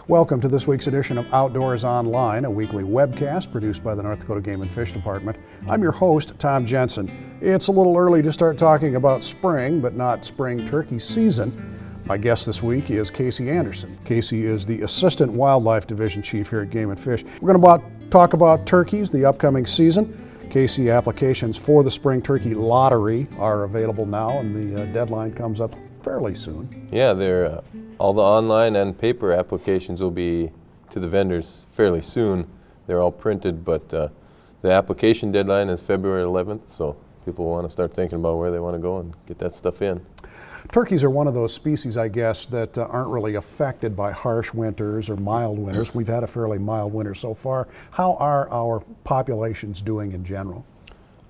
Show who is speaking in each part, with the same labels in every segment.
Speaker 1: Welcome to this week's edition of Outdoors Online, a weekly webcast produced by the North Dakota Game and Fish Department. I'm your host, Tom Jensen. It's a little early to start talking about spring, but not spring turkey season. My guest this week is Casey Anderson. Casey is the Assistant Wildlife Division Chief here at Game and Fish. We're going to talk about turkeys, the upcoming season. Casey, applications for the Spring Turkey Lottery are available now, and the deadline comes up fairly soon.
Speaker 2: Yeah, they're all the online and paper applications will be to the vendors fairly soon. They're all printed, but the application deadline is February 11th, so people want to start thinking about where they want to go and get that stuff in.
Speaker 1: Turkeys are one of those species, I guess, that aren't really affected by harsh winters or mild winters. We've had a fairly mild winter so far. How are our populations doing in general?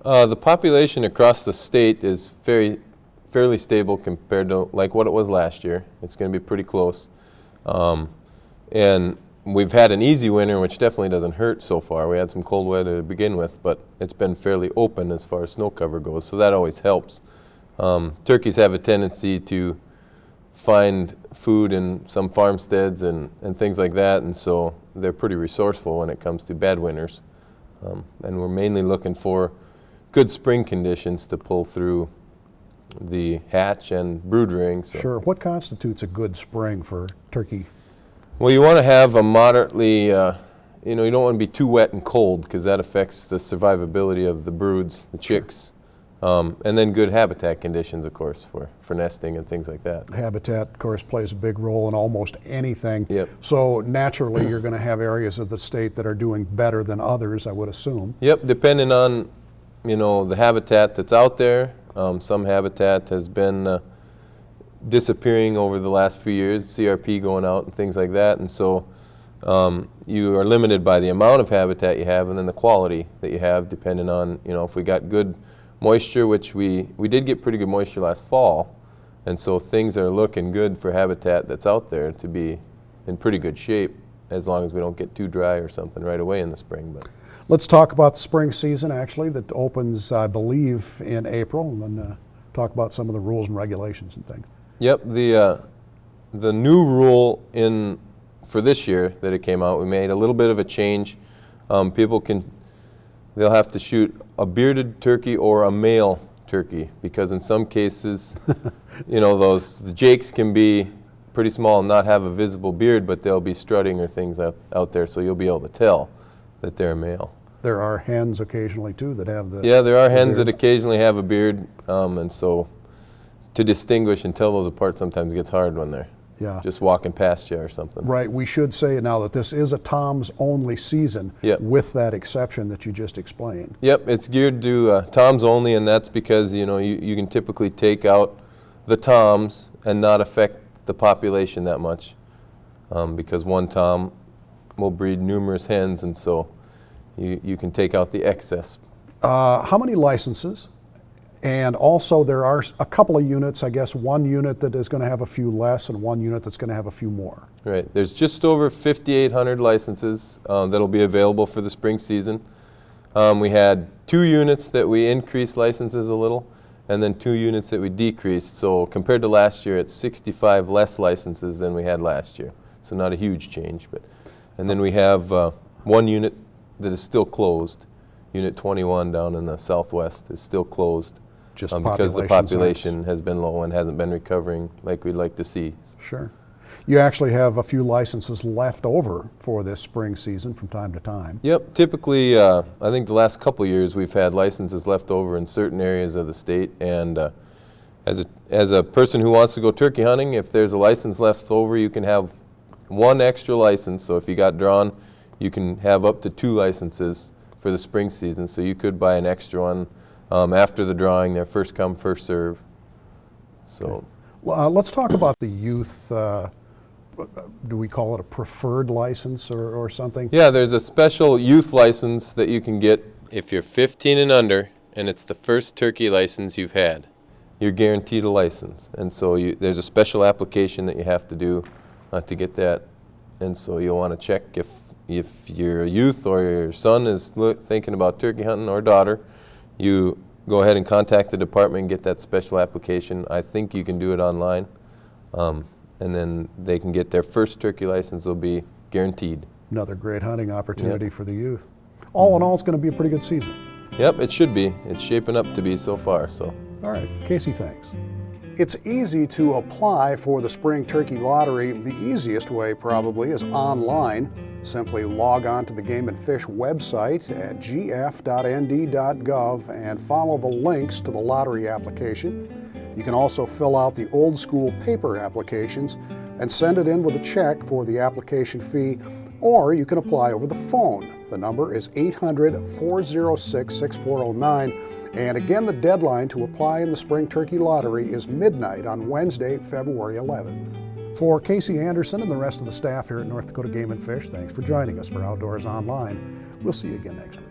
Speaker 2: The population across the state is fairly stable compared to like what it was last year. It's going to be pretty close. And we've had an easy winter, which definitely doesn't hurt so far. We had some cold weather to begin with, but it's been fairly open as far as snow cover goes, so that always helps. Turkeys have a tendency to find food in some farmsteads and things like that, and so they're pretty resourceful when it comes to bad winters. And we're mainly looking for good spring conditions to pull through the hatch and brood rearing. So.
Speaker 1: Sure. What constitutes a good spring for turkey?
Speaker 2: Well, you want to have a moderately, you don't want to be too wet and cold because that affects the survivability of the broods, the chicks. And then good habitat conditions, of course, for nesting and things like that.
Speaker 1: Habitat, of course, plays a big role in almost anything.
Speaker 2: Yep.
Speaker 1: So naturally, you're going to have areas of the state that are doing better than others, I would assume.
Speaker 2: Yep, depending on, the habitat that's out there. Some habitat has been disappearing over the last few years, CRP going out and things like that. And so you are limited by the amount of habitat you have and then the quality that you have, depending on, if we got good moisture, which we did get pretty good moisture last fall, and so things are looking good for habitat that's out there to be in pretty good shape as long as we don't get too dry or something right away in the spring. But
Speaker 1: let's talk about the spring season, actually, that opens, I believe, in April, and then talk about some of the rules and regulations and things.
Speaker 2: Yep, the new rule for this year that it came out, we made a little bit of a change. They'll have to shoot a bearded turkey or a male turkey, because in some cases, the jakes can be pretty small and not have a visible beard, but they'll be strutting or things out there, so you'll be able to tell that they're male. There
Speaker 1: are hens occasionally too that have the
Speaker 2: Yeah, there are hens that occasionally have a beard, and so to distinguish and tell those apart sometimes gets hard when they're just walking past you or something.
Speaker 1: Right. We should say now that this is a toms only season, with that exception that you just explained.
Speaker 2: Yep, it's geared to toms only, and that's because you can typically take out the toms and not affect the population that much, because one tom will breed numerous hens, and so you can take out the excess.
Speaker 1: How many licenses? And also there are a couple of units, I guess one unit that is going to have a few less and one unit that's going to have a few more.
Speaker 2: Right. There's just over 5,800 licenses that'll be available for the spring season. We had 2 units that we increased licenses a little, and then 2 units that we decreased. So compared to last year, it's 65 less licenses than we had last year. So not a huge change. And then we have 1 unit that is still closed. Unit 21 down in the southwest is still closed.
Speaker 1: Just
Speaker 2: because the population has been low and hasn't been recovering like we'd like to see.
Speaker 1: Sure. You actually have a few licenses left over for this spring season from time to time.
Speaker 2: Yep. Typically, I think the last couple of years we've had licenses left over in certain areas of the state, and as a person who wants to go turkey hunting, if there's a license left over, you can have 1 extra license. So if you got drawn, you can have up to 2 licenses for the spring season. So you could buy an extra one after the drawing. They're first come, first serve. So,
Speaker 1: okay. Well, let's talk about the youth. Do we call it a preferred license or something?
Speaker 2: Yeah, there's a special youth license that you can get if you're 15 and under, and it's the first turkey license you've had. You're guaranteed a license, and so there's a special application that you have to do to get that. And so you'll want to check if you're a youth or your son is thinking about turkey hunting, or daughter, you go ahead and contact the department and get that special application. I think you can do it online. and then they can get their first turkey license. Will be guaranteed.
Speaker 1: Another great hunting opportunity for the youth. All in all, it's going to be a pretty good season.
Speaker 2: Yep, it should be. It's shaping up to be so far. So.
Speaker 1: All right, Casey, thanks. It's easy to apply for the Spring Turkey Lottery. The easiest way probably is online. Simply log on to the Game and Fish website at gf.nd.gov and follow the links to the lottery application. You can also fill out the old school paper applications and send it in with a check for the application fee, or you can apply over the phone. The number is 800-406-6409. And again, the deadline to apply in the Spring Turkey Lottery is midnight on Wednesday, February 11th. For Casey Anderson and the rest of the staff here at North Dakota Game and Fish, thanks for joining us for Outdoors Online. We'll see you again next week.